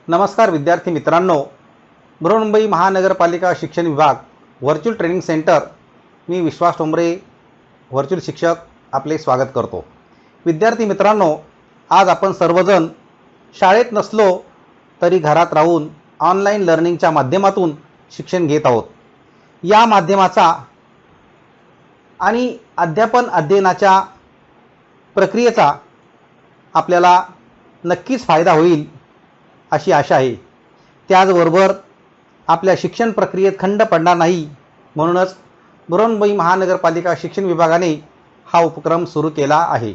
नमस्कार विद्यार्थी मित्रांनो, बृहन्मुंबई महानगरपालिका शिक्षण विभाग व्हर्च्युअल ट्रेनिंग सेंटर, मी विश्वास टोंबरे व्हर्च्युअल शिक्षक आपले स्वागत करतो। विद्यार्थी मित्रांनो, आज आपण सर्वजण शाळेत नसलो तरी घरात राहून ऑनलाईन लर्निंगच्या माध्यमातून शिक्षण घेत आहोत। या माध्यमाचा आणि अध्यापन अध्ययनाच्या प्रक्रियेचा आपल्याला नक्कीच फायदा होईल अशी आशा आहे। त्याचबरोबर आपल्या शिक्षण प्रक्रियेत खंड पडणार नाही, म्हणूनच बृहन्मुंबई महानगरपालिका शिक्षण विभागाने हा उपक्रम सुरू केला आहे।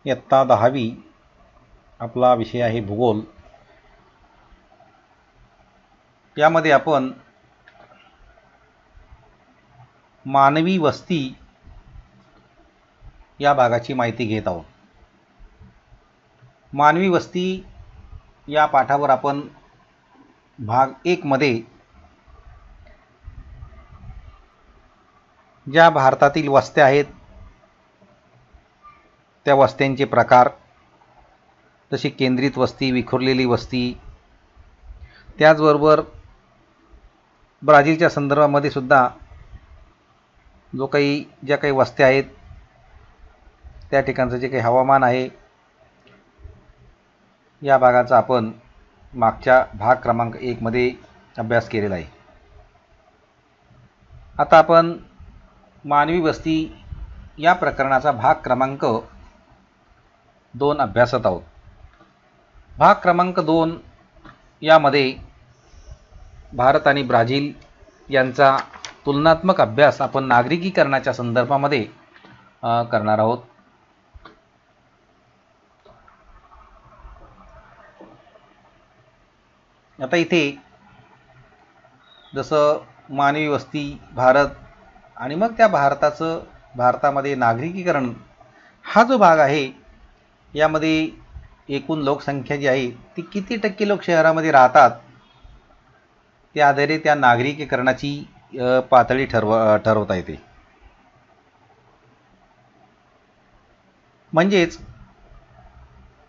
इयत्ता 10वी आपला विषय आहे भूगोल। यामध्ये आपण मानवी वस्ती या भागाची माहिती घेत आहोत। मानवी वस्ती या पाठावर आपण भाग 1 मध्ये ज्या भारतातील वस्त्या आहेत त्या वस्त्यांचे प्रकार, जशी केंद्रित वस्ती, विखुरलेली वस्ती, त्याचबरोबर ब्राझीलच्या संदर्भामध्ये सुद्धा ज्या काही वस्त्या आहेत त्या ठिकाणचं जे काही हवामान आहे या भागाचा आपण मागच्या भाग क्रमांक 1 मध्ये अभ्यास केलेला आहे। आता आपण मानवी वस्ती या प्रकरणाचा भाग क्रमांक 2 अभ्यासत आहोत। भाग क्रमांक 2 यामध्ये भारत आणि ब्राझील यांचा तुलनात्मक अभ्यास आपण नागरिकीकरणाच्या संदर्भामध्ये करणार आहोत। आता इथे जसं मानवी वस्ती भारत आणि मग त्या भारतामध्ये नागरिकीकरण हा जो भाग आहे, यामध्ये एकूण लोकसंख्या जी आहे ती किती टक्के लोक शहरामध्ये राहतात त्या आधारे त्या नागरिकीकरणाची पातळी ठरवता येते। म्हणजेच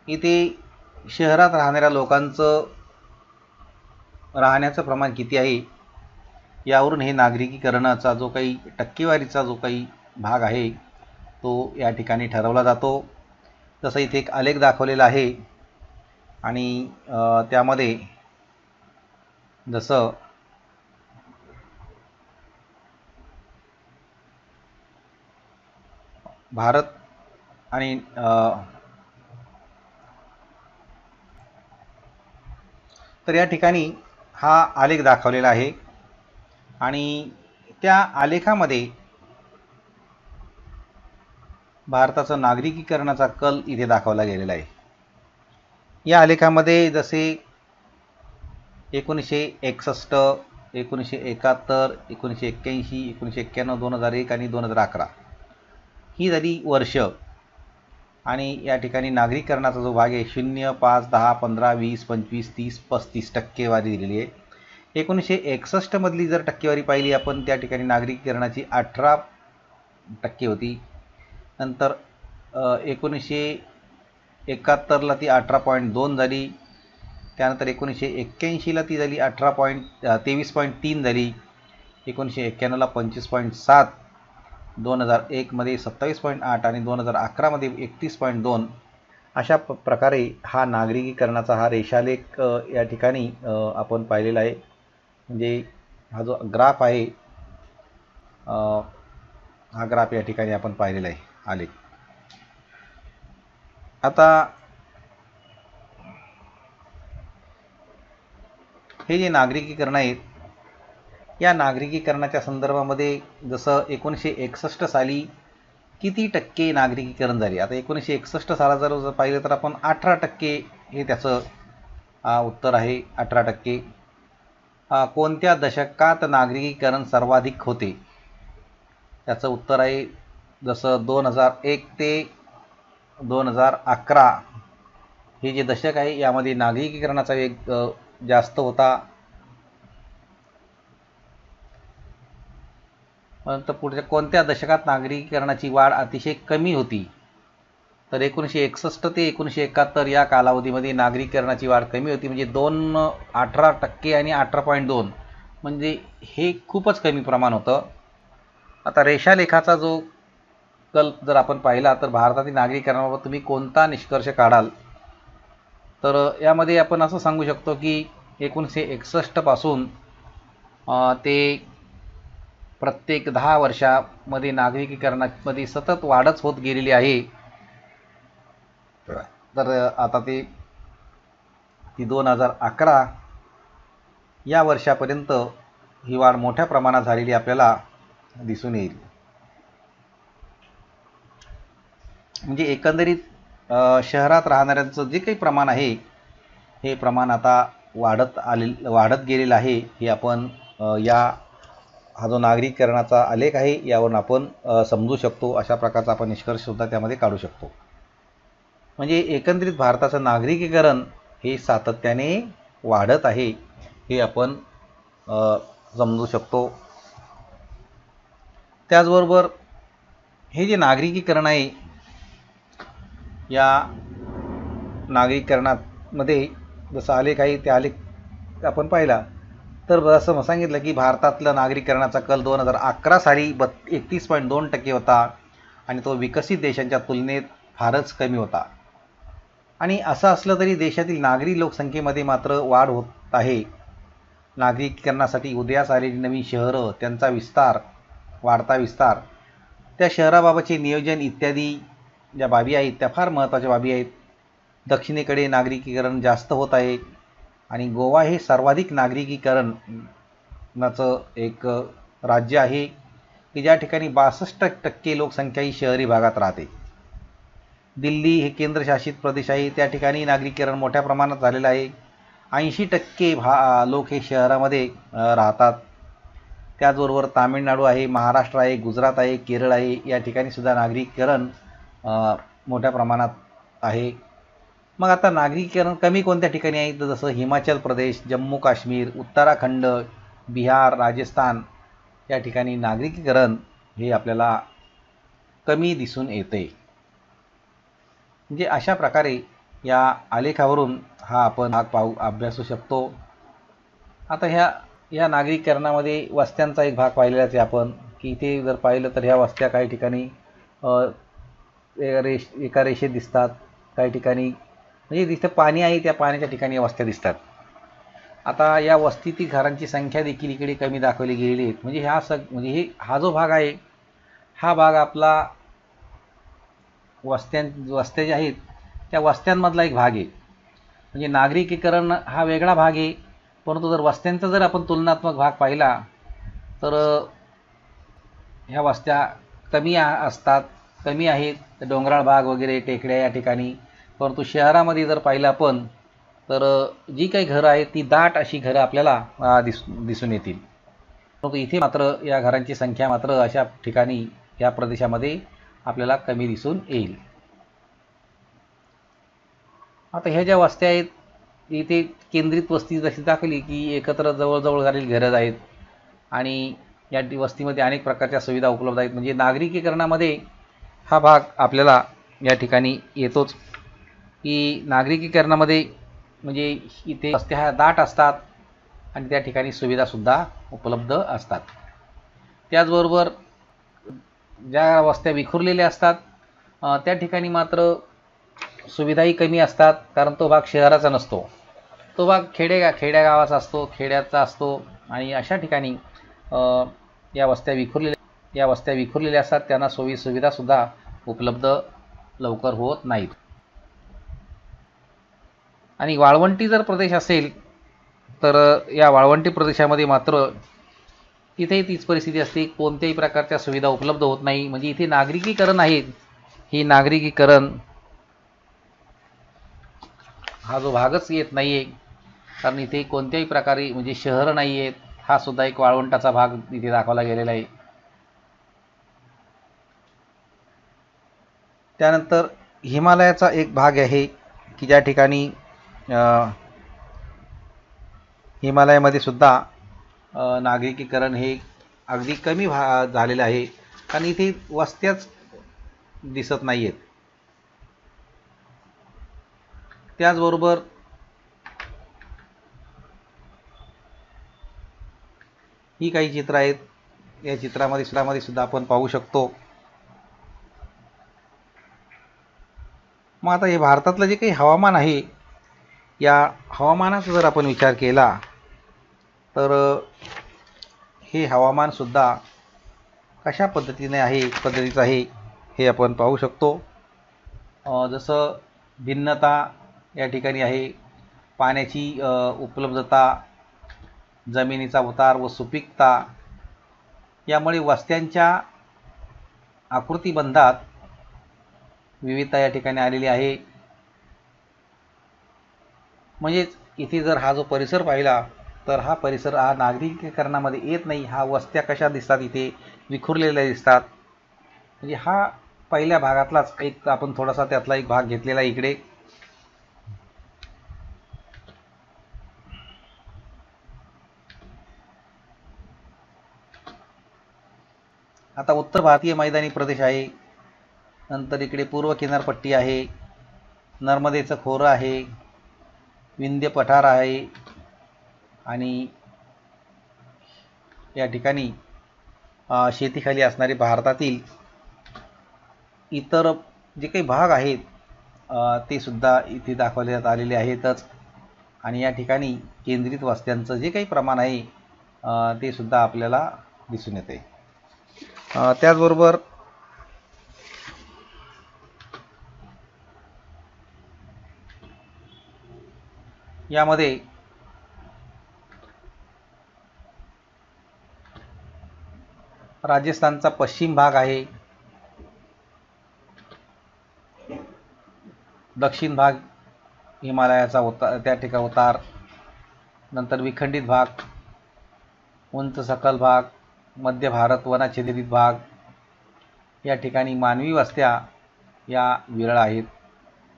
इथे शहरात राहणाऱ्या लोकांचं राहण्याचं प्रमाण किती आहे यावरून हे नागरिकीकरणाचा जो काही टक्केवारीचा जो काही भाग आहे तो या ठिकाणी ठरवला जातो। जसं इथे एक आलेख दाखवलेला आहे आणि त्यामध्ये जसं भारत आणि तर या ठिकाणी हा आलेख दाखवलेला आहे आणि त्या आलेखामध्ये भारताचं नागरिकीकरणाचा कल इथे दाखवला गेलेला आहे। या आलेखामध्ये जसे 1961, 1971, 1981, 1991, 2001 आणि 2011 ही झाली वर्ष आणि या ठिकाणी नागरिकीकरणाचा जो भाग आहे 0, 5, 10, 15, 20, 25, 30, 35 टक्केवारी दिलेली आहे। 1961 मधली जर टक्केवारी पाहिली आपण, त्या ठिकाणी नागरिकीकरणाची 18% होती। नंतर 1971ला ती 18.2 झाली, त्यानंतर 1981ला ती झाली 23.3 झाली, 1991ला 25.7, 2001 मध्ये 27.8 आणि 2011 मध्ये 31.2 अशा प्रकारे हा नागरिकीकरणाचा हा रेषालेख या ठिकाणी आपण पाहिलेला आहे। म्हणजे हा जो ग्राफ आहे हा ग्राफ या ठिकाणी आपण पाहिलेला आहे आलेख। आता हे जे नागरिकीकरण आहेत या नागरिकीकरणाच्या संदर्भामध्ये जसं 1961 साली किती टक्के नागरिकीकरण झाले? आता 1961 साला जर पाहिलं तर आपण 18% हे त्याचं उत्तर आहे, 18%. कोणत्या दशकात नागरिकीकरण सर्वाधिक होते? त्याचं उत्तर आहे जसं 2001 ते 2011 हे जे दशक आहे यामध्ये नागरिकीकरणाचा वेग जास्त होता. नंतर पुढच्या कोणत्या दशकात नागरिकीकरणाची वाढ अतिशय कमी होती? तर 1961 ते 1971 या कालावधीमध्ये नागरिकीकरणाची वाढ कमी होती, म्हणजे 18% आणि 18.2 म्हणजे हे खूपच कमी प्रमाण होतं. आता रेषालेखाचा जो कल जर आपण पाहिला तर भारतातील नागरिकीकरणाबाबत तुम्ही कोणता निष्कर्ष काढाल? तर यामध्ये आपण असं सांगू शकतो की 1961 पासून ते प्रत्येक 10 वर्षामध्ये नागरिकीकरणामध्ये सतत वाढच होत गेलेली आहे. तर आता ती 2011 या वर्षापर्यंत ही वाढ मोठ्या प्रमाणात झालेली आपल्याला दिसून येईल. म्हणजे एकंदरीत शहरात राहणाऱ्यांचं जे काही प्रमाण आहे हे प्रमाण आता वाढत गेलेलं आहे. हे आपण हा जो नागरिकीकरणाचा आलेख आहे यावरून आपण समजू शकतो. अशा प्रकारचा आपण निष्कर्षसुद्धा त्यामध्ये काढू शकतो. म्हणजे एकंदरीत भारताचं नागरिकीकरण हे सातत्याने वाढत आहे हे आपण समजू शकतो. त्याचबरोबर हे जे नागरिकीकरण आहे या नागरिकीकरणामध्ये जसं आलेख आहे त्या आलेख आपण पाहिला तर असं सांगितलं की भारतातलं नागरिकीकरणाचा कल 2011 साली 31.2% होता आणि तो विकसित देशांच्या तुलनेत फारच कमी होता. आणि असं असलं तरी देशातील नागरी लोकसंख्येमध्ये मात्र वाढ होत आहे. नागरिकीकरणासाठी उदयास आलेली नवीन शहरं, त्यांचा विस्तार, वाढता विस्तार, त्या शहराबाबतचे नियोजन इत्यादी ज्या बाबी आहेत त्या फार महत्त्वाच्या बाबी आहेत. दक्षिणेकडे नागरिकीकरण जास्त होत आहे आणि गोवा हे सर्वाधिक नागरिकीकरणाचं एक राज्य आहे की ज्या ठिकाणी 62% लोकसंख्या ही शहरी भागात राहते. दिल्ली हे केंद्रशासित प्रदेश आहे, त्या ठिकाणी नागरिकीकरण मोठ्या प्रमाणात झालेलं आहे. 80% लोक हे शहरामध्ये राहतात. त्याचबरोबर तामिळनाडू आहे, महाराष्ट्र आहे, गुजरात आहे, केरळ आहे, या ठिकाणी सुद्धा नागरिकीकरण मोठ्या प्रमाणात आहे. मग आता नागरिकीकरण कमी कोणत्या ठिकाणी आहे? तर जसं हिमाचल प्रदेश, जम्मू काश्मीर, उत्तराखंड, बिहार, राजस्थान या ठिकाणी नागरिकीकरण हे आपल्याला कमी दिसून येते. म्हणजे अशा प्रकारे या आलेखावरून हा आपण अभ्यासू शकतो. आता ह्या नागरिकीकरणामध्ये वस्त्यांचा एक भाग पाहिलेलाच आहे आपण की इथे जर पाहिलं तर ह्या वस्त्या काही ठिकाणी एका रेषेत दिसतात, काही ठिकाणी म्हणजे जिथे पाणी आहे त्या पाण्याच्या ठिकाणी वस्त्या दिसतात. आता या वस्तीतील घरांची संख्या देखील इकडे कमी दाखवली गेलेली आहे. म्हणजे हा जो भाग आहे हा भाग आपला वस्त्या ज्या आहेत त्या वस्त्यांमधला एक भाग आहे. म्हणजे नागरिकीकरण हा वेगळा भाग आहे, परंतु जर वस्त्यांचा जर आपण तुलनात्मक भाग पाहिला तर ह्या वस्त्या कमी आहेत, डोंगराळ भाग वगैरे, टेकड्या या ठिकाणी. परंतु शहरामध्ये जर पाहिलं आपण तर जी काही घरं आहेत ती दाट अशी घरं आपल्याला दिसून येतील. परंतु इथे मात्र या घरांची संख्या मात्र अशा ठिकाणी या प्रदेशामध्ये आपल्याला कमी दिसून येईल. आता ह्या ज्या वस्त्या आहेत इथे केंद्रित वस्ती जशी दाखवली की एकत्र जवळजवळ झालेली घरं आहेत आणि या वस्तीमध्ये अनेक प्रकारच्या सुविधा उपलब्ध आहेत. म्हणजे नागरिकीकरणामध्ये हा भाग आपल्याला या ठिकाणी येतोच की नागरिकीकरणामध्ये म्हणजे इथे वस्त्या ह्या दाट असतात आणि त्या ठिकाणी सुविधासुद्धा उपलब्ध असतात. त्याचबरोबर ज्या वस्त्या विखुरलेल्या असतात त्या ठिकाणी मात्र सुविधाही कमी असतात, कारण तो भाग शहराचा नसतो, तो भाग खेड्यागावाचा असतो, खेड्याचा असतो. आणि अशा ठिकाणी या वस्त्या विखुरलेल्या असतात, त्यांना सुविधासुद्धा उपलब्ध लवकर होत नाहीत. आणि वाळवंटी जर प्रदेश असेल तर या वाळवंटी प्रदेशामध्ये मात्र इथेही तीच परिस्थिती असते, कोणत्याही प्रकारच्या सुविधा उपलब्ध होत नाही. म्हणजे इथे नागरिकीकरण आहे, ही नागरिकीकरण हा जो भागच येत नाही आहे, कारण इथे कोणत्याही प्रकारे म्हणजे शहरं नाही आहेत. हा सुद्धा एक वाळवंटाचा भाग इथे दाखवला गेलेला आहे. त्यानंतर हिमालयाचा एक भाग आहे की ज्या ठिकाणी हिमालयामध्ये सुद्धा नागरिकीकरण हे अगदी कमी झालेलं आहे, कारण इथे वस्त्याच दिसत नाही आहेत. त्याचबरोबर ही काही चित्र आहेत, या चित्रामध्ये सुद्धा आपण पाहू शकतो. मग आता हे भारतातलं जे काही हवामान आहे, या हवामानाचा जर आपण विचार केला तर हे हवामानसुद्धा कशा पद्धतीचं आहे हे आपण पाहू शकतो. जसं भिन्नता या ठिकाणी आहे, पाण्याची उपलब्धता, जमिनीचा उतार व सुपीकता, यामुळे वस्त्यांच्या आकृतिबंधात विविधता या ठिकाणी आलेली आहे. म्हणजेच इथे जर हा जो परिसर पाहिला तर हा परिसर हा नागरिकीकरणामध्ये येत नाही. हा वस्त्या कशा दिसतात, इथे विखुरलेल्या दिसतात. म्हणजे हा पहिल्या भागातलाच एक आपण थोडासा त्यातला एक भाग घेतलेला इकडे. आता उत्तर भारतीय मैदानी प्रदेश आहे, नंतर इकडे पूर्व किनारपट्टी आहे, नर्मदेचं खोरं आहे, विंध्य पठार आहे, आणि या ठिकाणी शेतीखाली असणारे भारतातील इतर जे काही भाग आहेत ते सुद्धा इथे दाखवण्यात आलेले आहेतच. आणि या ठिकाणी केंद्रित वस्त्यांचं जे काही प्रमाण आहे ते सुद्धा आपल्याला दिसून येते. त्याचबरोबर यामध्ये राजस्थानचा पश्चिम भाग आहे, दक्षिण भाग हिमालयाचा त्या ठिकाणी उतार, नंतर विखंडित भाग, उंच सखल भाग, मध्य भारत वनाच्छादित भाग. या ठिकाणी मानवी वस्त्या या विरळ आहेत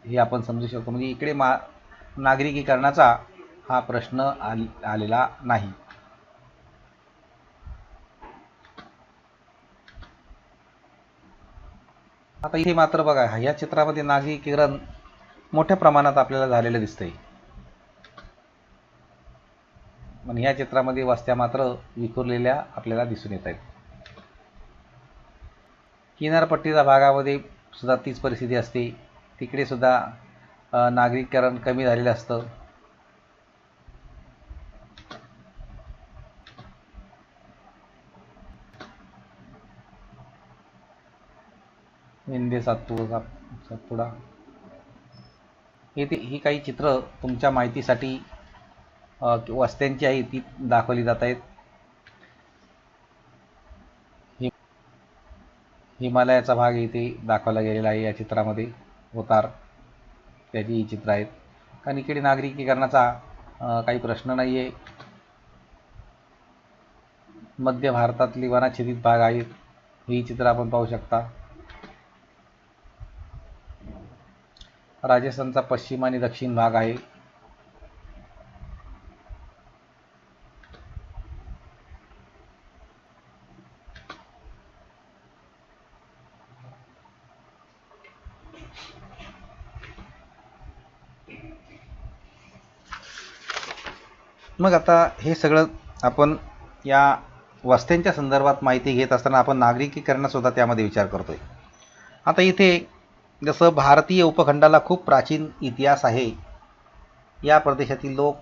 हे आपण समजू शकतो. म्हणजे इकडे नागरिकीकरणाचा हा प्रश्न आलेला नाही. आता इथे मात्र बघा, या चित्रामध्ये नागरिकीकरण मोठ्या प्रमाणात आपल्याला झालेलं दिसतंय, पण ह्या चित्रामध्ये वस्त्या मात्र विखुरलेल्या आपल्याला दिसून येत आहेत. किनारपट्टीच्या भागामध्ये सुद्धा तीच परिस्थिती असते, तिकडे सुद्धा नागरिकीकरण कमी झालेलं असतं. विंध्य सातपुडा ही काही चित्र तुमच्या माहितीसाठी वस्त्यांची आहे ती दाखवली जात आहेत. हिमालयाचा भाग इथे दाखवला गेलेला आहे या चित्रामध्ये, उतार त्याची ही चित्र आहेत. कारण इकडे नागरिकीकरणाचा काही प्रश्न नाही आहे. मध्य भारतातली वनाच्छादित भाग आहेत, ही चित्र आपण पाहू शकता. राजस्थानचा पश्चिम आणि दक्षिण भाग आहे. मग आता हे सगळं आपण या वस्त्यांच्या संदर्भात माहिती घेत असताना आपण नागरिकीकरणासुद्धा त्यामध्ये विचार करतोय. आता इथे जसं भारतीय उपखंडाला खूप प्राचीन इतिहास आहे, या प्रदेशातील लोक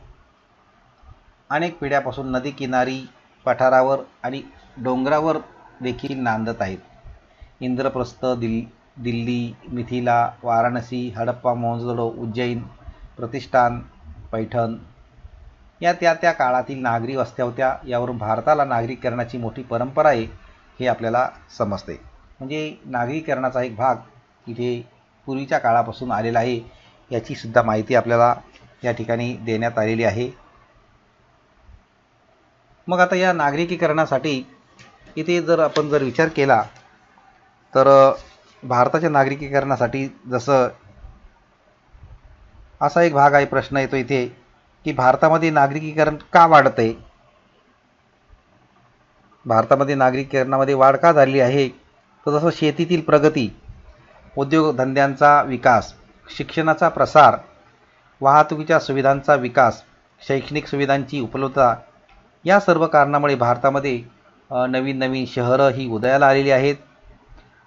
अनेक पिढ्यापासून नदी किनारी, पठारावर आणि डोंगरावर देखील नांदत आहेत. इंद्रप्रस्थ, दिल्ली, मिथिला, वाराणसी, हडप्पा, मोहनजोदडो, उज्जैन, प्रतिष्ठान, पैठण या त्या काळातील नागरी वस्त्या होत्या. यावरून भारताला नागरीकरणाची मोठी परंपरा आहे हे आपल्याला समजते. म्हणजे नागरीकरणाचा एक भाग इथे पूर्वीच्या काळापासून आलेला आहे याची सुद्धा माहिती आपल्याला या ठिकाणी देण्यात आलेली आहे. मग आता या नागरिकीकरणासाठी इथे जर आपण विचार केला तर भारताच्या नागरिकीकरणासाठी जसं असा एक भाग आहे, प्रश्न येतो इथे की भारतामध्ये नागरिकीकरण का वाढत आहे, भारतामध्ये नागरिकीकरणामध्ये वाढ का झाली आहे. तर जसं शेतीतील प्रगती, उद्योगधंद्यांचा विकास, शिक्षणाचा प्रसार, वाहतुकीच्या सुविधांचा विकास, शैक्षणिक सुविधांची उपलब्धता या सर्व कारणामुळे भारतामध्ये नवीन नवीन शहरं ही उदयाला आलेली आहेत.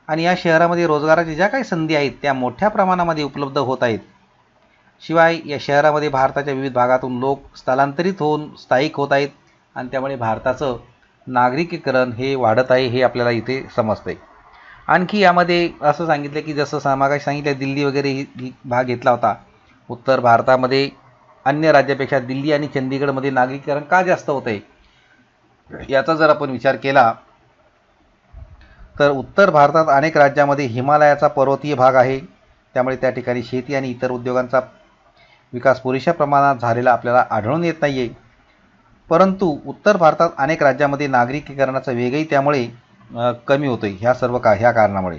आणि या शहरामध्ये रोजगाराच्या ज्या काही संधी आहेत त्या मोठ्या प्रमाणामध्ये उपलब्ध होत आहेत. शिवाय या शहरामध्ये भारताच्या विविध भागातून लोक स्थलांतरित होऊन स्थायिक होत आहेत आणि त्यामुळे भारताचं नागरिकीकरण हे वाढत आहे हे आपल्याला इथे समजते. आणखी यामध्ये असं सांगितलं की जसं मागाशी सांगितलं दिल्ली वगैरे ही भाग घेतला होता. उत्तर भारतामध्ये अन्य राज्यापेक्षा दिल्ली आणि चंदीगडमध्ये नागरिकीकरण का जास्त होत आहे याचा जर आपण विचार केला तर उत्तर भारतात अनेक राज्यामध्ये हिमालयाचा पर्वतीय भाग आहे. त्यामुळे त्या ठिकाणी शेती आणि इतर उद्योगांचा विकास पुरेशा प्रमाणात झालेला आपल्याला आढळून येत नाही आहे. परंतु उत्तर भारतात अनेक राज्यामध्ये नागरिकीकरणाचा वेगही त्यामुळे कमी होतो आहे ह्या कारणामुळे.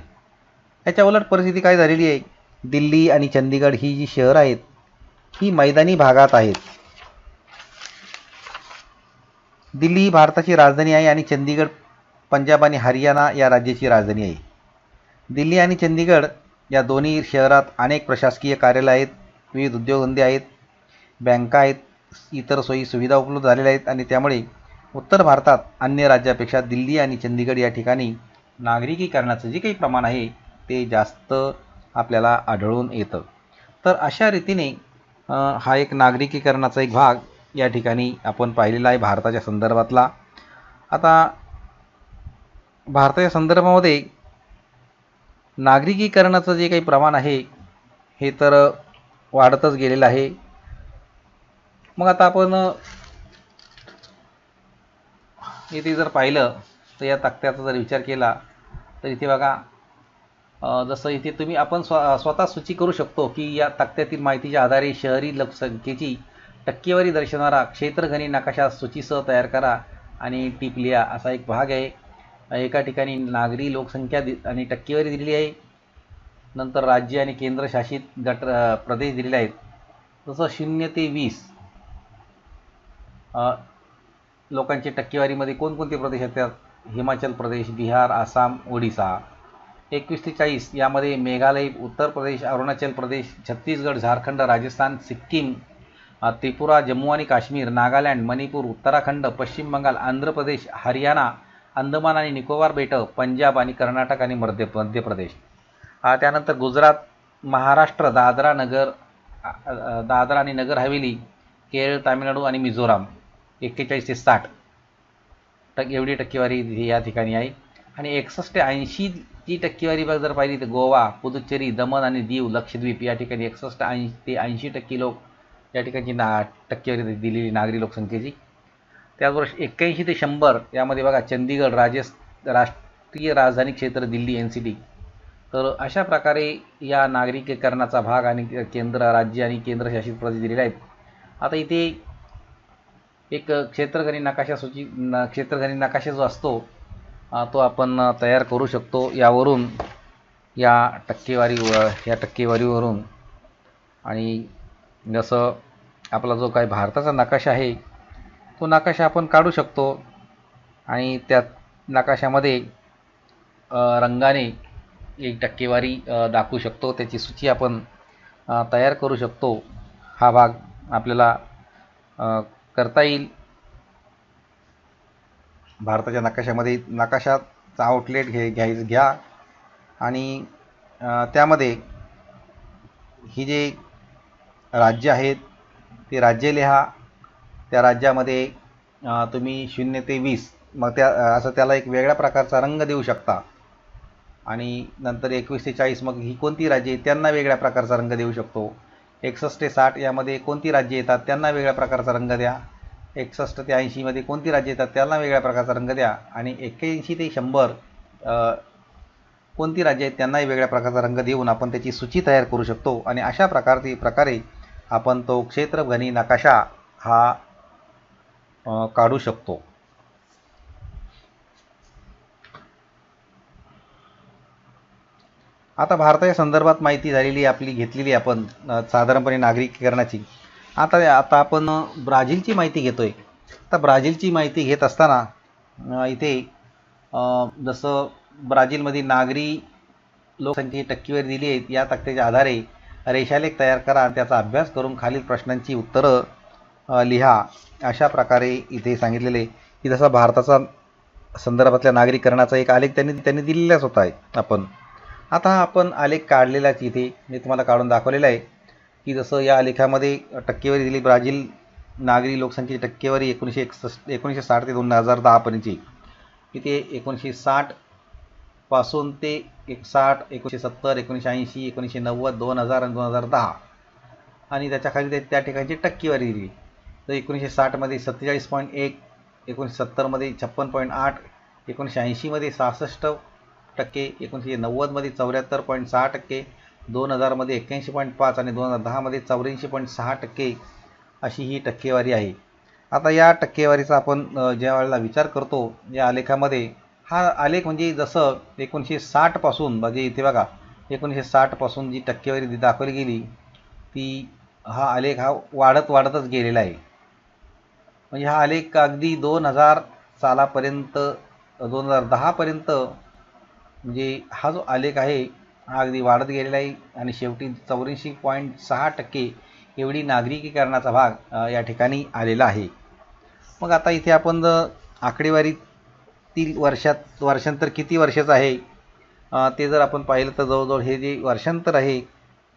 याच्या उलट परिस्थिती काय झालेली आहे, दिल्ली आणि चंदीगड ही जी शहरं आहेत ही मैदानी भागात आहेत. दिल्ली ही भारताची राजधानी आहे आणि चंदीगड पंजाब आणि हरियाणा या राज्याची राजधानी आहे. दिल्ली आणि चंदीगड या दोन्ही शहरात अनेक प्रशासकीय कार्यालय आहेत, विविध उद्योगधंदे आहेत, बँका आहेत, इतर सोयी सुविधा उपलब्ध झालेल्या आहेत आणि त्यामुळे उत्तर भारतात अन्य राज्यापेक्षा दिल्ली आणि चंदीगड या ठिकाणी नागरिकीकरणाचं जे काही प्रमाण आहे ते जास्त आपल्याला आढळून येतं. तर अशा रीतीने हा एक नागरिकीकरणाचा एक भाग या ठिकाणी आपण पाहिलेला आहे भारताच्या संदर्भातला. आता भारताच्या संदर्भामध्ये नागरिकीकरणाचं जे काही प्रमाण आहे हे तर वाढतच गेलेलं आहे. मग आता आपण इथे जर पाहिलं तर या तक्त्याचा जर विचार केला तर इथे बघा जसं इथे तुम्ही आपण स्वतः सूची करू शकतो की या तक्त्यातील माहितीच्या आधारे शहरी लोकसंख्येची टक्केवारी दर्शवणारा क्षेत्रगणी नकाशा सूचीसह तयार करा आणि टिप लिहा असा एक भाग आहे. एका ठिकाणी नागरी लोकसंख्या आणि टक्केवारी दिलेली आहे. नंतर राज्य आणि केंद्रशासित प्रदेश दिलेले आहेत. जसं 0 ते 20 लोकांच्या टक्केवारीमध्ये कोणकोणते प्रदेश येतात, हिमाचल प्रदेश, बिहार, आसाम, ओडिसा. 21 ते 40 यामध्ये मेघालय, उत्तर प्रदेश, अरुणाचल प्रदेश, छत्तीसगड, झारखंड, राजस्थान, सिक्कीम, त्रिपुरा, जम्मू आणि काश्मीर, नागालँड, मणिपूर, उत्तराखंड, पश्चिम बंगाल, आंध्र प्रदेश, हरियाणा, अंदमान आणि निकोबार बेटं, पंजाब आणि कर्नाटक आणि मध्य प्रदेश. त्यानंतर गुजरात, महाराष्ट्र, दादरा आणि नगर हवेली, केरळ, तामिळनाडू आणि मिझोराम 41 ते 60 एवढी टक्केवारी या ठिकाणी आहे. आणि 61 ते 80 ची टक्केवारी बघ जर पाहिली तर गोवा, पुदुच्चेरी, दमण आणि दीव, लक्षद्वीप या ठिकाणी 61 ते 80% लोक या ठिकाणची टक्केवारी दिलेली नागरी लोकसंख्येची. त्याचबरोबर 81 ते 100 यामध्ये बघा चंदीगड, राष्ट्रीय राजधानी क्षेत्र दिल्ली NCT. तर अशा प्रकारे या नागरिकीकरणाचा भाग आणि राज्य आणि केंद्रशासित प्रदेश दिलेले आहेत. आता इथे एक क्षेत्रगणी नकाशा जो असतो तो आपण तयार करू शकतो यावरून या टक्केवारीवरून. आणि जसं आपला जो काही भारताचा नकाशा आहे तो नकाशा आपण काढू शकतो आणि त्या नकाशामध्ये रंगाने एक टक्केवारी दाखवू शकतो, त्याची सूची आपण तयार करू शकतो. हा भाग आपल्याला करता येईल. भारताच्या नकाशामध्ये नकाशाचा आउटलेट घ्या आणि त्यामध्ये ही जे राज्य आहेत ते राज्य लिहा. त्या राज्यामध्ये तुम्ही 0 ते 20 मग असं त्याला एक वेगळ्या प्रकारचा रंग देऊ शकता. आणि नंतर 21 ते 40 मग ही कोणती राज्ये आहेत त्यांना वेगळ्या प्रकारचा रंग देऊ शकतो. 61 ते 60 यामध्ये कोणती राज्ये येतात त्यांना वेगळ्या प्रकारचा रंग द्या. 61 ते 80 मध्ये कोणती राज्य येतात त्यांना वेगळ्या प्रकारचा रंग द्या, आणि 81 ते 100 कोणती राज्य आहेत त्यांनाही वेगळ्या प्रकारचा रंग देऊन आपण त्याची सूची तयार करू शकतो, आणि अशा प्रकारे आपण तो क्षेत्रफळी नकाशा हा काढू शकतो. आता भारताच्या संदर्भात माहिती झालेली आपली घेतलेली आपण साधारणपणे नागरिकीकरणाची. आता आपण ब्राझीलची माहिती घेतोय. आता ब्राझीलची माहिती घेत असताना इथे जसं ब्राझीलमध्ये नागरी लोकसंख्येची टक्केवारी दिली आहे, या तक्त्याच्या आधारे रेषालेख तयार करा, त्याचा अभ्यास करून खालील प्रश्नांची उत्तरं लिहा. अशा प्रकारे इथे सांगितलेले की जसा भारताचा संदर्भातल्या नागरीकरणाचा एक आलेख त्यांनी दिलेलाच होता आहे. आता आपण आलेख काढलेलाच इथे मी तुम्हाला काढून दाखवलेला आहे की जसं या आलेखामध्ये टक्केवारी दिली ब्राझील नागरी लोकसंख्येची टक्केवारी 1960 ते 2010 पर्यंतची. इथे 1960 पासून ते 1960, 1970, 1980, 1990, 2000 आणि 2010, आणि त्याच्या खाली त्या ठिकाणची टक्केवारी दिली. तर 1960 मध्ये 47.1, 1970 मध्ये 56.8, 1980 मध्ये 66%, 1990 मध्ये 74.6%, 2000 मध्ये 81.5 आणि 2010 मध्ये 84.6% अशी ही टक्केवारी आहे. आता या टक्केवारीचा आपण ज्या वेळेला विचार करतो या आलेखामध्ये, हा आलेख म्हणजे जसं 1960 पासून म्हणजे इथे बघा 1960 पासून जी टक्केवारी दाखवली गेली ती हा आलेख हा वाढतच गेलेला आहे. म्हणजे हा आलेख अगदी 2000 सालापर्यंत 2010 पर्यंत म्हणजे हा जो आलेख आहे हा अगदी वाढत गेलेला आहे, आणि शेवटी 84.6% एवढी नागरिकीकरणाचा भाग या ठिकाणी आलेला आहे. मग आता इथे आपण आकडेवारीतील वर्षांतर किती वर्षाचं आहे ते जर आपण पाहिलं तर जवळजवळ हे जे वर्षांतर आहे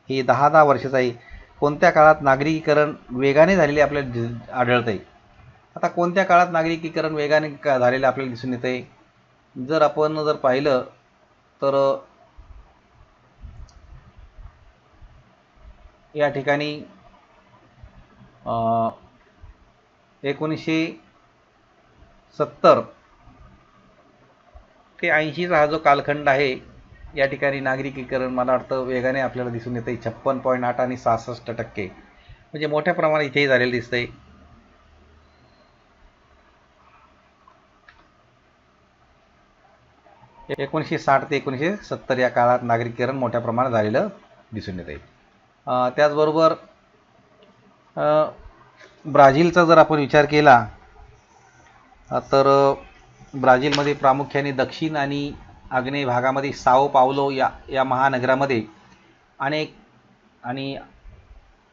हे 10 वर्षाचं आहे. कोणत्या काळात नागरिकीकरण वेगाने झालेले आपल्याला आढळतं आहे. आता कोणत्या काळात नागरिकीकरण वेगाने झालेलं आपल्याला दिसून येतं आहे, जर आपण पाहिलं तर या ठिकाणी 1970 ते 80चा हा जो कालखंड आहे या ठिकाणी नागरिकीकरण मला वाटतं वेगाने आपल्याला दिसून येतं आहे. 56.8 आणि 66% म्हणजे मोठ्या प्रमाणात इथेही झालेलं दिसतंय. ते 1960 ते 1970 या काळात नागरिकीकरण मोठ्या प्रमाणात झालेलं दिसून येत आहे. त्याचबरोबर ब्राझीलचा जर आपण विचार केला तर ब्राझीलमध्ये प्रामुख्याने दक्षिण आणि आग्नेय भागामध्ये साओ पावलो या महानगरामध्ये अनेक आणि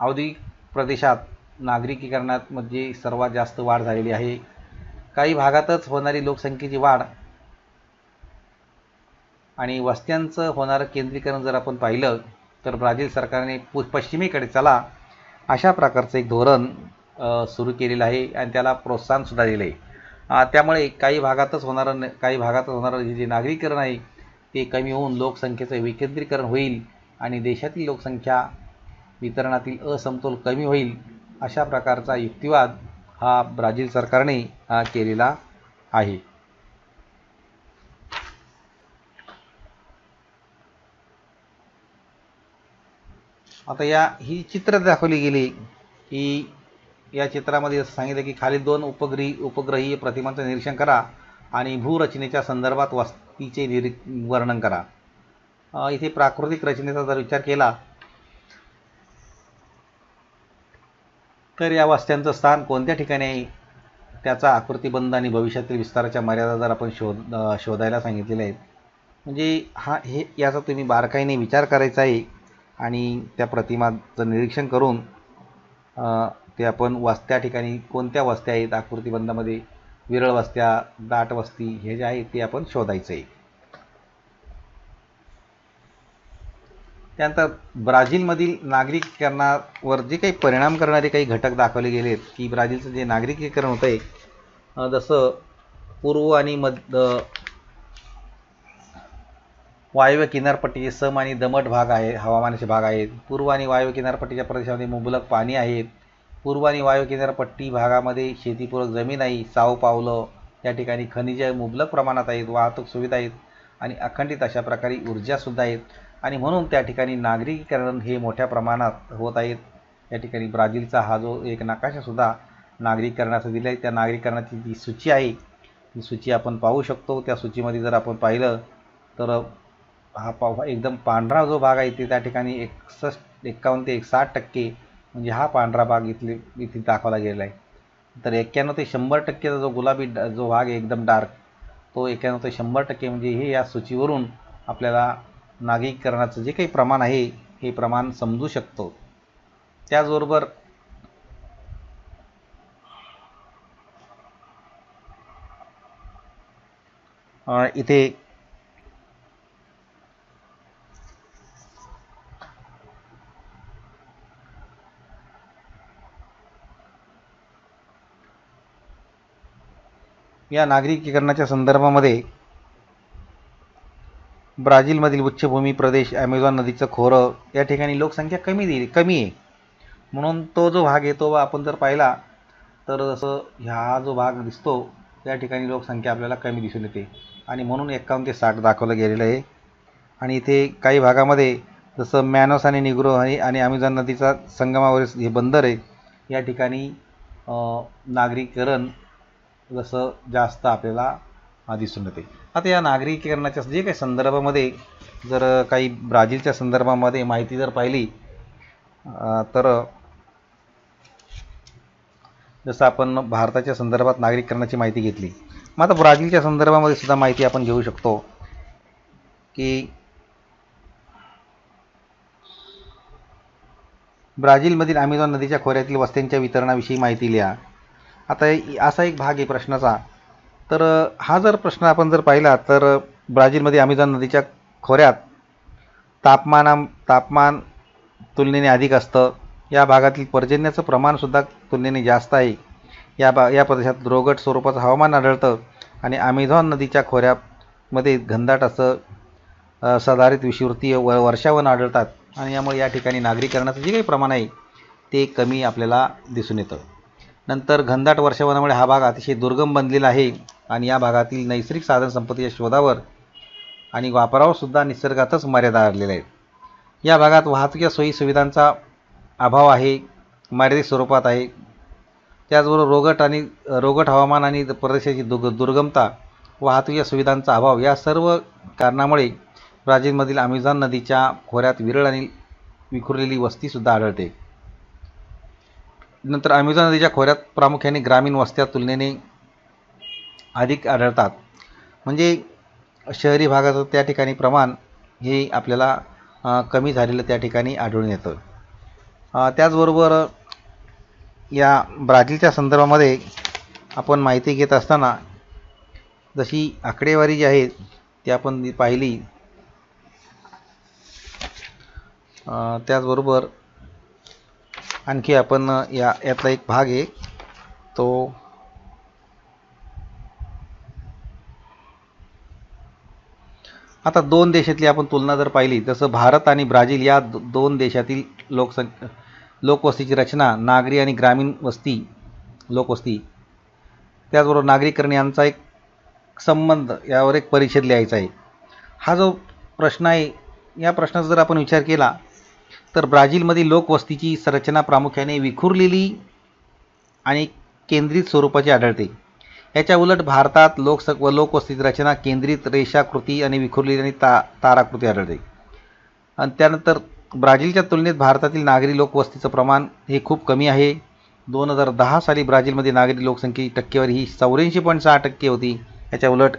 औद्योगिक प्रदेशात नागरिकीकरणात म्हणजे सर्वात जास्त वाढ झालेली आहे. काही भागातच होणारी लोकसंख्येची वाढ आणि वस्त्यांचं होणारं केंद्रीकरण जर आपण पाहिलं तर ब्राझील सरकारने पश्चिमेकडे चला अशा प्रकारचं एक धोरण सुरू केलेलं आहे, आणि त्याला प्रोत्साहनसुद्धा दिलं आहे. त्यामुळे काही भागातच होणारं जे नागरीकरण आहे ते कमी होऊन लोकसंख्येचं विकेंद्रीकरण होईल, आणि देशातील लोकसंख्या वितरणातील असमतोल कमी होईल, अशा प्रकारचा युक्तिवाद हा ब्राझील सरकारने केलेला आहे. आता ही चित्र दाखवली गेली की या चित्रामध्ये सांगितलं की खाली 2 उपग्रहीय प्रतिमांचं निरीक्षण करा आणि भूरचनेच्या संदर्भात वस्तीचे वर्णन करा. इथे प्राकृतिक रचनेचा जर विचार केला तर या वस्त्यांचं स्थान कोणत्या ठिकाणी आहे, त्याचा आकृतिबंध आणि भविष्यातील विस्ताराच्या मर्यादा जर आपण शोधायला सांगितलेल्या आहेत. म्हणजे याचा तुम्ही बारकाईने विचार करायचा आहे, आणि त्या प्रतिमाचं निरीक्षण करून ते आपण त्या ठिकाणी कोणत्या वस्त्या आहेत आकृतिबंधामध्ये, विरळ वस्त्या, दाट वस्ती हे जे आहे ते आपण शोधायचं आहे. त्यानंतर ब्राझीलमधील नागरिकीकरणावर जे काही परिणाम करणारे काही घटक दाखवले गेले आहेत की ब्राझीलचं जे नागरिकीकरण होतं आहे जसं पूर्व आणि वायव्य किनारपट्टीचे सम आणि दमट भाग आहे, हवामानाचे भाग आहेत. पूर्व आणि वायव्य किनारपट्टीच्या प्रदेशामध्ये मुबलक पाणी आहेत, पूर्व आणि वायव्य किनारपट्टी भागामध्ये शेतीपूरक जमीन आहे, साओ पावलो या ठिकाणी खनिजे मुबलक प्रमाणात आहेत, वाहतूक सुविधा आहेत आणि अखंडित अशा प्रकारे ऊर्जासुद्धा आहेत आणि म्हणून त्या ठिकाणी नागरिकीकरण हे मोठ्या प्रमाणात होत आहेत. या ठिकाणी ब्राझीलचा हा जो एक नकाशासुद्धा नागरिकीकरणाचा दिला आहे, त्या नागरिकीकरणाची जी सूची आहे ती सूची आपण पाहू शकतो. त्या सूचीमध्ये जर आपण पाहिलं तर हा एकदम पांढरा जो भाग आहे ते त्या ठिकाणी 51 ते 60% म्हणजे हा पांढरा भाग इथे दाखवला गेलेला आहे. तर 91 ते 100%चा जो गुलाबी जो भाग आहे एकदम डार्क, तो 91 ते 100% म्हणजे हे या सूचीवरून आपल्याला नागरिकीकरणाचं जे काही प्रमाण आहे हे प्रमाण समजू शकतो. त्याचबरोबर इथे या नागरिकीकरणाच्या संदर्भामध्ये ब्राझीलमधील उच्चभूमी प्रदेश, ॲमेझॉन नदीचं खोरं या ठिकाणी लोकसंख्या कमी आहे. म्हणून तो जो भाग आहे तो आपण जर पाहिला तर जसं हा जो भाग दिसतो त्या ठिकाणी लोकसंख्या आपल्याला कमी दिसून येते आणि म्हणून 51 ते 60 दाखवलं गेलेलं आहे. आणि इथे काही भागामध्ये जसं मॅनोस आणि निग्रो आणि ॲमेझॉन नदीचा संगमावरील हे बंदर आहे, या ठिकाणी नागरीकरण जसं जास्त आपल्याला दिसून येते. आता या नागरिकीकरणाच्या जे काही संदर्भामध्ये जर काही ब्राझीलच्या संदर्भामध्ये माहिती जर पाहिली तर जसं आपण भारताच्या संदर्भात नागरिकीकरणाची माहिती घेतली, मग आता ब्राझीलच्या संदर्भामध्ये सुद्धा माहिती आपण घेऊ शकतो की ब्राझीलमधील ॲमेझॉन नदीच्या खोऱ्यातील वस्त्यांच्या वितरणाविषयी माहिती लिहा. आता असा एक भाग आहे प्रश्नाचा. तर हा जर प्रश्न आपण जर पाहिला तर ब्राझीलमध्ये ॲमेझॉन नदीच्या खोऱ्यात तापमान तुलनेने अधिक असतं. या भागातील पर्जन्याचं प्रमाणसुद्धा तुलनेने जास्त आहे. या प्रदेशात रोगट स्वरूपाचं हवामान आढळतं आणि ॲमेझॉन नदीच्या खोऱ्यामध्ये घनदाट असं सदाहरित विषुववृत्तीय वर्षावन आढळतात आणि यामुळे या ठिकाणी नागरीकरणाचं जे काही प्रमाण आहे ते कमी आपल्याला दिसून येतं. नंतर घनदाट वर्षावनामुळे हा भाग अतिशय दुर्गम बनलेला आहे आणि या भागातील नैसर्गिक साधनसंपत्तीच्या शोधावर आणि वापरावर सुद्धा निसर्गातच मर्यादा आणलेल्या आहेत. या भागात वाहतुकीच्या सोयी सुविधांचा अभाव आहे, मर्यादित स्वरूपात आहे. त्याचबरोबर रोगट हवामान आणि प्रदेशाची दुर्गमता, वाहतुकीच्या सुविधांचा अभाव या सर्व कारणामुळे ब्राझीलमधील ॲमेझॉन नदीच्या खोऱ्यात विरळ आणि विखुरलेली वस्तीसुद्धा आढळते. नंतर ॲमेझॉन नदीच्या खोऱ्यात प्रामुख्याने ग्रामीण वस्त्या तुलनेने अधिक आढळतात. म्हणजे शहरी भागाचं त्या ठिकाणी प्रमाण हे आपल्याला कमी झालेलं त्या ठिकाणी आढळून येतं. त्याचबरोबर या ब्राझीलच्या संदर्भामध्ये आपण माहिती घेत असताना जशी आकडेवारी जी आहे ती आपण पाहिली, त्याचबरोबर आणखी आपण यातला एक भाग आहे तो आता दोन देशातली आपण तुलना जर पाहिली, जसं भारत आणि ब्राझील या दोन देशातील लोकवस्तीची रचना, नागरी आणि ग्रामीण लोकवस्ती, त्याचबरोबर नागरीकरण यांचा एक संबंध यावर एक परिच्छेद लिहायचा आहे. हा जो प्रश्न आहे या प्रश्नाचा जर आपण विचार केला तर ब्राझीलमधील लोकवस्तीची रचना प्रामुख्याने विखुरलेली आणि केंद्रित स्वरूपाची आढळते. याच्या उलट भारतात लोकवस्तीची रचना केंद्रित, रेषाकृती आणि विखुरलेली आणि ताराकृती आढळते. आणि त्यानंतर ब्राझीलच्या तुलनेत भारतातील नागरी लोकवस्तीचं प्रमाण हे खूप कमी आहे. 2010 साली ब्राझीलमध्ये नागरी लोकसंख्येची टक्केवारी ही 84.6% होती. याच्या उलट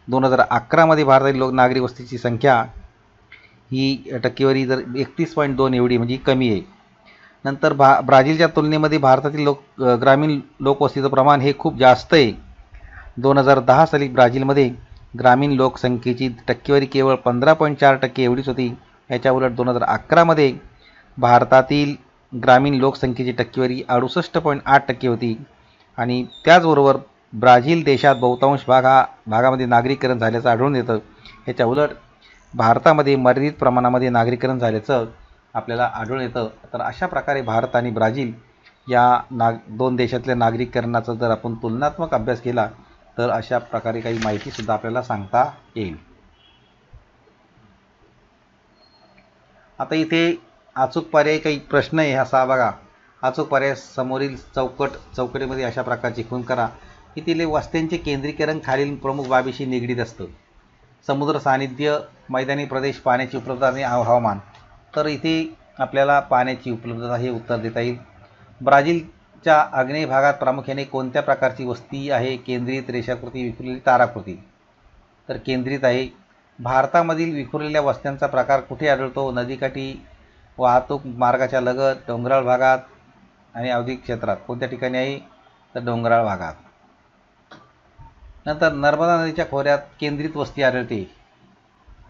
2011 भारतातील नागरी वस्तीची संख्या ही टक्केवारी जर 31.2 एवढी म्हणजे कमी आहे. नंतर ब्राझीलच्या तुलनेमध्ये भारतातील ग्रामीण लोकवस्तीचं प्रमाण हे खूप जास्त आहे. 2010 साली ब्राझीलमध्ये ग्रामीण लोकसंख्येची टक्केवारी केवळ 15.4% एवढीच होती. याच्या उलट 2011 भारतातील ग्रामीण लोकसंख्येची टक्केवारी 68.8% होती. आणि त्याचबरोबर ब्राझील देशात बहुतांश भागामध्ये नागरीकरण झाल्याचं आढळून येतं. याच्या उलट भारतामध्ये मर्यादित प्रमाणामध्ये नागरीकरण झाल्याचं आपल्याला आढळून येतं. तर अशा प्रकारे भारत आणि ब्राझील दोन देशातल्या नागरीकरणाचा जर आपण तुलनात्मक अभ्यास केला तर अशा प्रकारे काही माहितीसुद्धा आपल्याला सांगता येईल. आता इथे अचूक पर्याय काही प्रश्न आहे असा बघा. अचूक पर्याय समोरील चौकटीमध्ये अशा प्रकारची खूण करा की तिले वस्त्यांचे केंद्रीकरण खालील प्रमुख बाबीशी निगडीत असतं. समुद्र सानिध्य, मैदानी प्रदेश, पाण्याची उपलब्धता आणि हवामान. तर इथे आपल्याला पाण्याची उपलब्धता हे उत्तर देता येईल. ब्राझीलच्या आग्नेय भागात प्रामुख्याने कोणत्या प्रकारची वस्ती आहे? केंद्रित, रेषाकृती, विखुरलेली, ताराकृती. तर केंद्रित आहे. भारतामधील विखुरलेल्या वस्त्यांचा प्रकार कुठे आढळतो? नदीकाठी, वाहतूक मार्गाच्या लगत, डोंगराळ भागात आणि औद्योगिक क्षेत्रात. कोणत्या ठिकाणी आहे? तर डोंगराळ भागात. नंतर नर्मदा नदीच्या खोऱ्यात केंद्रित वस्ती आढळते.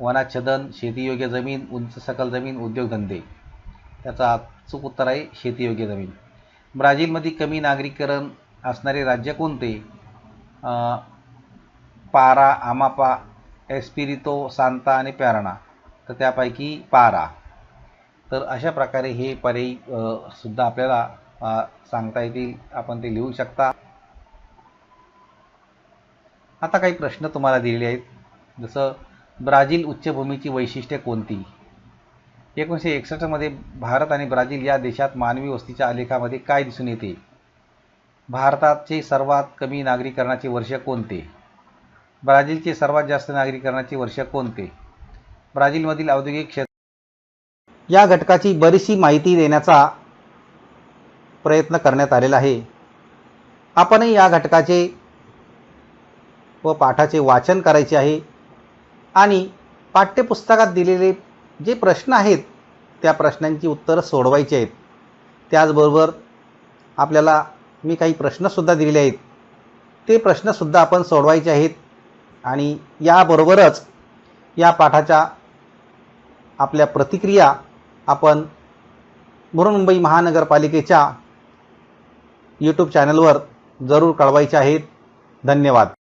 वनाच्छादन, शेतीयोग्य जमीन, उंच सखल जमीन, उद्योगधंदे. त्याचा अचूक उत्तर आहे शेतीयोग्य जमीन. ब्राझीलमध्ये कमी नागरीकरण असणारे राज्य कोणते? पारा, आमापा, एस्पिरितो सांता आणि पॅराना. तर त्यापैकी पारा. तर अशा प्रकारे हे पर्याय सुद्धा आपल्याला सांगता येतील. आपण ते लिहू शकता. आता काही प्रश्न तुम्हाला दिलेले आहेत. जसं ब्राझील उच्चभूमीची वैशिष्ट्ये कोणती? 1961 मध्ये भारत आणि ब्राझील या देशात मानवी वस्तीच्या आलेखामध्ये काय दिसून येते? भारताचे सर्वात कमी नागरीकरणाचे वर्ष कोणते? ब्राझीलचे सर्वात जास्त नागरीकरणाचे वर्ष कोणते? ब्राझीलमधील औद्योगिक क्षेत्र. या घटकाची बरीचशी माहिती देण्याचा प्रयत्न करण्यात आलेला आहे. आपणही या घटकाचे व पाठाचे वाचन करायचे आहे आणि पाठ्यपुस्तकात दिलेले जे प्रश्न आहेत त्या प्रश्नांची उत्तरं सोडवायची आहेत. त्याचबरोबर आपल्याला मी काही प्रश्नसुद्धा दिलेले आहेत, ते प्रश्नसुद्धा आपण सोडवायचे आहेत. आणि याबरोबरच या पाठाच्या आपल्या प्रतिक्रिया आपण बृहन्मुंबई महानगरपालिकेच्या यूट्यूब चॅनलवर जरूर कळवायच्या आहेत. धन्यवाद.